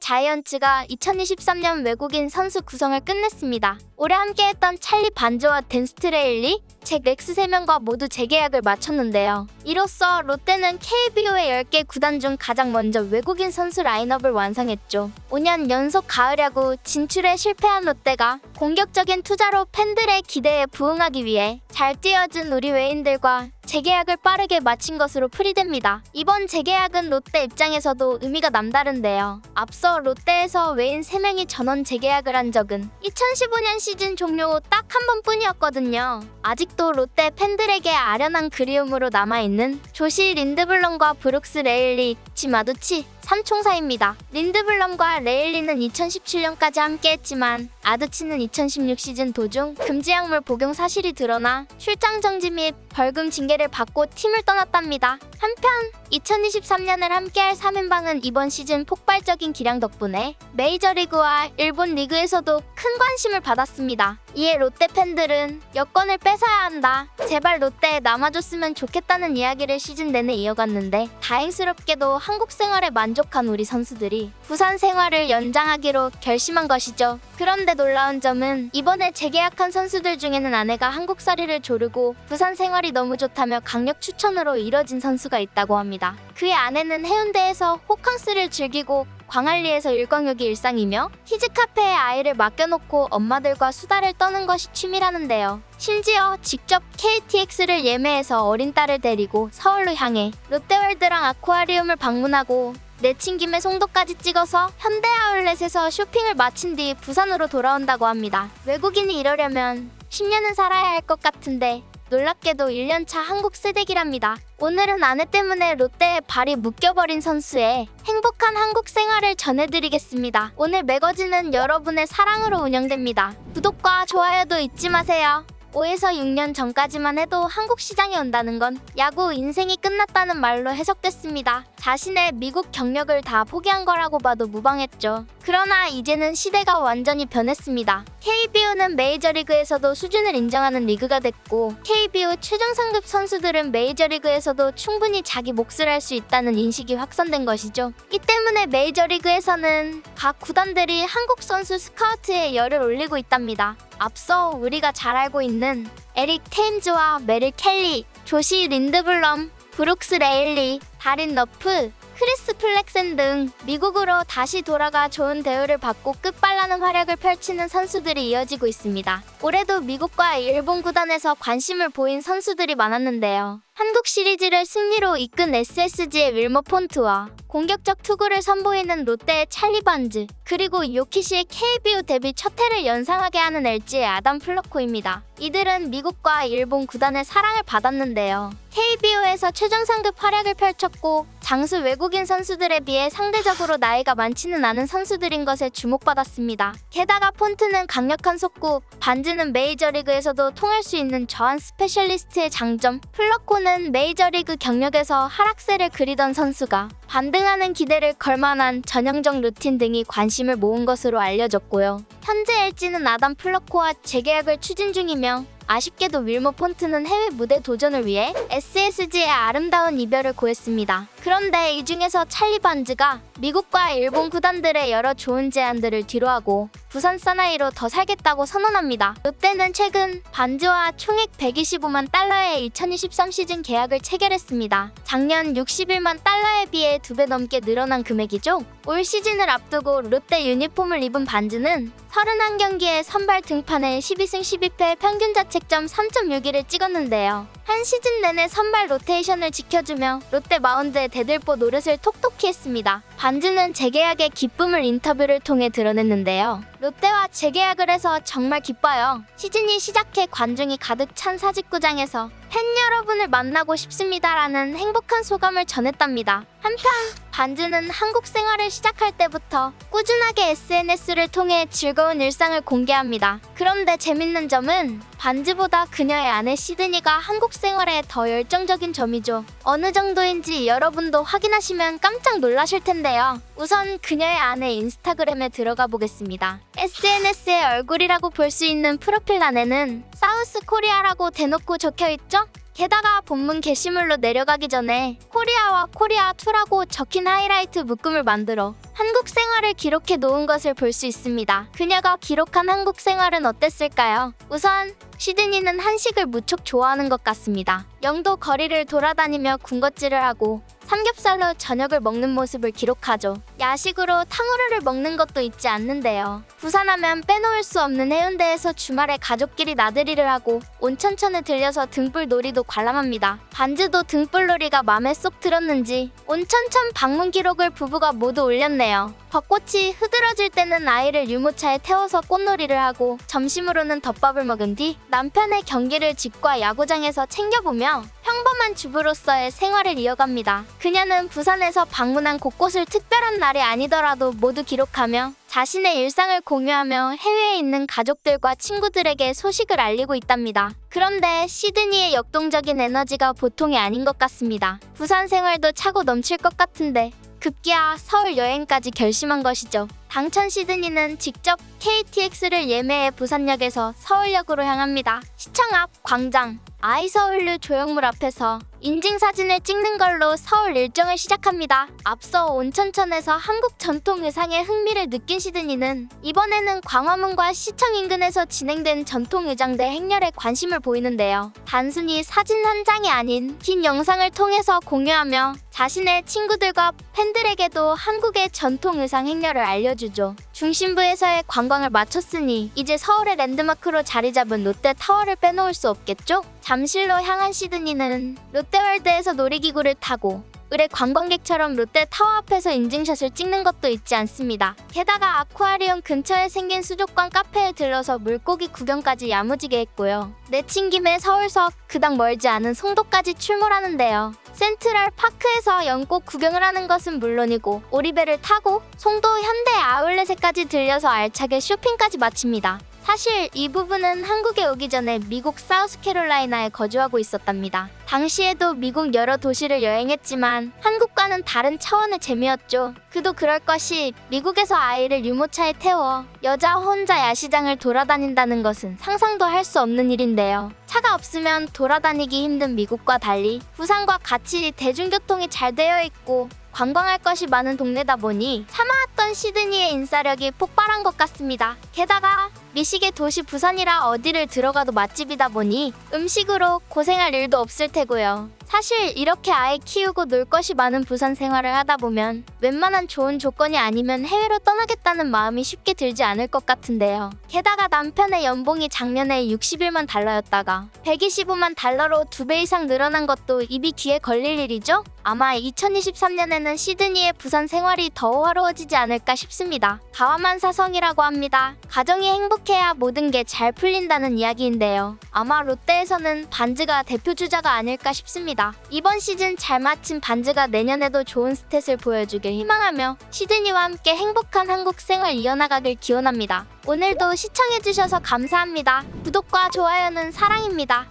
자이언츠가 2023년 외국인 선수 구성을 끝냈습니다. 올해 함께했던 찰리 반즈와 댄 스트레일리, 잭 렉스 3명과 모두 재계약을 마쳤는데요. 이로써 롯데는 KBO의 10개 구단 중 가장 먼저 외국인 선수 라인업을 완성했죠. 5년 연속 가을 야구 진출에 실패한 롯데가 공격적인 투자로 팬들의 기대에 부응하기 위해 잘 뛰어준 우리 외인들과 재계약을 빠르게 마친 것으로 풀이됩니다. 이번 재계약은 롯데 입장에서도 의미가 남다른데요. 앞서 롯데에서 외인 3명이 전원 재계약을 한 적은 2015년 시즌 종료 후 딱 한 번뿐이었거든요. 아직도 롯데 팬들에게 아련한 그리움으로 남아있는 조시 린드블럼과 브룩스 레일리, 지마두치 3총사입니다. 린드블럼과 레일리는 2017년까지 함께했지만 아두치는 2016 시즌 도중 금지약물 복용 사실이 드러나 출장 정지 및 벌금 징계를 받고 팀을 떠났답니다. 한편 2023년을 함께할 3인방은 이번 시즌 폭발적인 기량 덕분에 메이저리그와 일본 리그에서도 큰 관심을 받았습니다. 이에 롯데 팬들은 여권을 뺏어야 한다, 제발 롯데에 남아줬으면 좋겠다는 이야기를 시즌 내내 이어갔는데, 다행스럽게도 한국 생활에 만족한 우리 선수들이 부산 생활을 연장하기로 결심한 것이죠. 그런데 놀라운 점은 이번에 재계약한 선수들 중에는 아내가 한국살이를 조르고 부산 생활이 너무 좋다며 강력 추천으로 이뤄진 선수가 있다고 합니다. 그의 아내는 해운대에서 호캉스를 즐기고 광안리에서 일광욕이 일상이며 키즈카페에 아이를 맡겨놓고 엄마들과 수다를 떠는 것이 취미라는데요. 심지어 직접 KTX를 예매해서 어린 딸을 데리고 서울로 향해 롯데월드랑 아쿠아리움을 방문하고 내친 김에 송도까지 찍어서 현대아울렛에서 쇼핑을 마친 뒤 부산으로 돌아온다고 합니다. 외국인이 이러려면 10년은 살아야 할 것 같은데 놀랍게도 1년차 한국 새댁이랍니다. 오늘은 아내 때문에 롯데에 발이 묶여버린 선수의 행복한 한국 생활을 전해드리겠습니다. 오늘 매거진은 여러분의 사랑으로 운영됩니다. 구독과 좋아요도 잊지 마세요. 5에서 6년 전까지만 해도 한국 시장에 온다는 건 야구 인생이 끝났다는 말로 해석됐습니다. 자신의 미국 경력을 다 포기한 거라고 봐도 무방했죠. 그러나 이제는 시대가 완전히 변했습니다. KBO는 메이저리그에서도 수준을 인정하는 리그가 됐고, KBO 최정상급 선수들은 메이저리그에서도 충분히 자기 몫을 할 수 있다는 인식이 확산된 것이죠. 이 때문에 메이저리그에서는 각 구단들이 한국 선수 스카우트에 열을 올리고 있답니다. 앞서 우리가 잘 알고 있는 에릭 테임즈와 메릴 켈리, 조시 린드블럼, 브룩스 레일리, 다린 너프, 크리스 플렉센 등 미국으로 다시 돌아가 좋은 대우를 받고 끝발나는 활약을 펼치는 선수들이 이어지고 있습니다. 올해도 미국과 일본 구단에서 관심을 보인 선수들이 많았는데요. 한국 시리즈를 승리로 이끈 SSG의 윌머 폰트와 공격적 투구를 선보이는 롯데의 찰리 반즈, 그리고 요키시의 KBO 데뷔 첫 해를 연상하게 하는 LG의 아담 플러코입니다. 이들은 미국과 일본 구단의 사랑을 받았는데요. KBO에서 최정상급 활약을 펼쳤고 장수 외국인 선수들에 비해 상대적으로 나이가 많지는 않은 선수들인 것에 주목받았습니다. 게다가 폰트는 강력한 속구, 반즈는 메이저리그에서도 통할 수 있는 저한 스페셜리스트의 장점, 플러코는 메이저리그 경력에서 하락세를 그리던 선수가 반등하는 기대를 걸만한 전형적 루틴 등이 관심을 모은 것으로 알려졌고요. 현재 LG는 아담 플러코와 재계약을 추진 중이며, 아쉽게도 윌머 폰트는 해외 무대 도전을 위해 SSG의 아름다운 이별을 고했습니다. 그런데 이 중에서 찰리 반즈가 미국과 일본 구단들의 여러 좋은 제안들을 뒤로하고 부산 사나이로 더 살겠다고 선언합니다. 롯데는 최근 반즈와 총액 125만 달러의 2023 시즌 계약을 체결했습니다. 작년 61만 달러에 비해 2배 넘게 늘어난 금액이죠. 올 시즌을 앞두고 롯데 유니폼을 입은 반즈는 31경기에 선발 등판해 12승 12패 평균 자책점 3.61을 찍었는데요. 한 시즌 내내 선발 로테이션을 지켜주며 롯데 마운드에 대들보 노릇을 톡톡히 했습니다. 반즈는 재계약의 기쁨을 인터뷰를 통해 드러냈는데요. 롯데와 재계약을 해서 정말 기뻐요. 시즌이 시작해 관중이 가득 찬 사직구장에서 팬 여러분을 만나고 싶습니다라는 행복한 소감을 전했답니다. 한편 반즈는 한국 생활을 시작할 때부터 꾸준하게 SNS를 통해 즐거운 일상을 공개합니다. 그런데 재밌는 점은 반즈보다 그녀의 아내 시드니가 한국 생활에 더 열정적인 점이죠. 어느 정도인지 여러분도 확인하시면 깜짝 놀라실 텐데요. 우선 그녀의 아내 인스타그램에 들어가 보겠습니다. SNS의 얼굴이라고 볼 수 있는 프로필 안에는 사우스 코리아라고 대놓고 적혀있죠? 게다가 본문 게시물로 내려가기 전에 코리아와 코리아2라고 적힌 하이라이트 묶음을 만들어 한국 생활을 기록해 놓은 것을 볼 수 있습니다. 그녀가 기록한 한국 생활은 어땠을까요? 우선 시드니는 한식을 무척 좋아하는 것 같습니다. 영도 거리를 돌아다니며 군것질을 하고 삼겹살로 저녁을 먹는 모습을 기록하죠. 야식으로 탕후루를 먹는 것도 잊지 않는데요. 부산하면 빼놓을 수 없는 해운대에서 주말에 가족끼리 나들이를 하고 온천천에 들려서 등불놀이도 관람합니다. 반지도 등불놀이가 맘에 쏙 들었는지 온천천 방문 기록을 부부가 모두 올렸네요. 벚꽃이 흐드러질 때는 아이를 유모차에 태워서 꽃놀이를 하고 점심으로는 덮밥을 먹은 뒤 남편의 경기를 집과 야구장에서 챙겨보며 평범한 주부로서의 생활을 이어갑니다. 그녀는 부산에서 방문한 곳곳을 특별한 날이 아니더라도 모두 기록하며 자신의 일상을 공유하며 해외에 있는 가족들과 친구들에게 소식을 알리고 있답니다. 그런데 시드니의 역동적인 에너지가 보통이 아닌 것 같습니다. 부산 생활도 차고 넘칠 것 같은데 급기야 서울 여행까지 결심한 것이죠. 당천 시드니는 직접 KTX를 예매해 부산역에서 서울역으로 향합니다. 시청 앞 광장 아이서울류 조형물 앞에서 인증사진을 찍는 걸로 서울 일정을 시작합니다. 앞서 온천천에서 한국 전통 의상에 흥미를 느낀 시드니는 이번에는 광화문과 시청 인근에서 진행된 전통 의장대 행렬에 관심을 보이는데요. 단순히 사진 한 장이 아닌 긴 영상을 통해서 공유하며 자신의 친구들과 팬들에게도 한국의 전통 의상 행렬을 알려주죠. 중심부에서의 관광을 마쳤으니 이제 서울의 랜드마크로 자리 잡은 롯데타워를 빼놓을 수 없겠죠? 잠실로 향한 시드니는 롯데월드에서 놀이기구를 타고 의뢰 관광객처럼 롯데타워 앞에서 인증샷을 찍는 것도 잊지 않습니다. 게다가 아쿠아리움 근처에 생긴 수족관 카페에 들러서 물고기 구경까지 야무지게 했고요. 내친 김에 서울서 그닥 멀지 않은 송도까지 출몰하는데요. 센트럴 파크에서 연꽃 구경을 하는 것은 물론이고 오리배를 타고 송도 현대 아울렛에까지 들려서 알차게 쇼핑까지 마칩니다. 사실 이 부부는 한국에 오기 전에 미국 사우스캐롤라이나에 거주하고 있었답니다. 당시에도 미국 여러 도시를 여행했지만 한국과는 다른 차원의 재미였죠. 그도 그럴 것이 미국에서 아이를 유모차에 태워 여자 혼자 야시장을 돌아다닌다는 것은 상상도 할 수 없는 일인데요. 차가 없으면 돌아다니기 힘든 미국과 달리 부산과 같이 대중교통이 잘 되어 있고 관광할 것이 많은 동네다 보니 참아왔던 시드니의 인싸력이 폭발한 것 같습니다. 게다가 미식의 도시 부산이라 어디를 들어가도 맛집이다 보니 음식으로 고생할 일도 없을 테고요. 사실 이렇게 아이 키우고 놀 것이 많은 부산 생활을 하다 보면 웬만한 좋은 조건이 아니면 해외로 떠나겠다는 마음이 쉽게 들지 않을 것 같은데요. 게다가 남편의 연봉이 작년에 61만 달러였다가 125만 달러로 2배 이상 늘어난 것도 입이 귀에 걸릴 일이죠? 아마 2023년에는 시드니의 부산 생활이 더 화려해지지 않을까 싶습니다. 가와만사성이라고 합니다. 가정이 행복해야 모든 게 잘 풀린다는 이야기인데요. 아마 롯데에서는 반즈가 대표 주자가 아닐까 싶습니다. 이번 시즌 잘 마친 반즈가 내년에도 좋은 스탯을 보여주길 희망하며 시드니와 함께 행복한 한국 생활 이어나가길 기원합니다. 오늘도 시청해주셔서 감사합니다. 구독과 좋아요는 사랑입니다.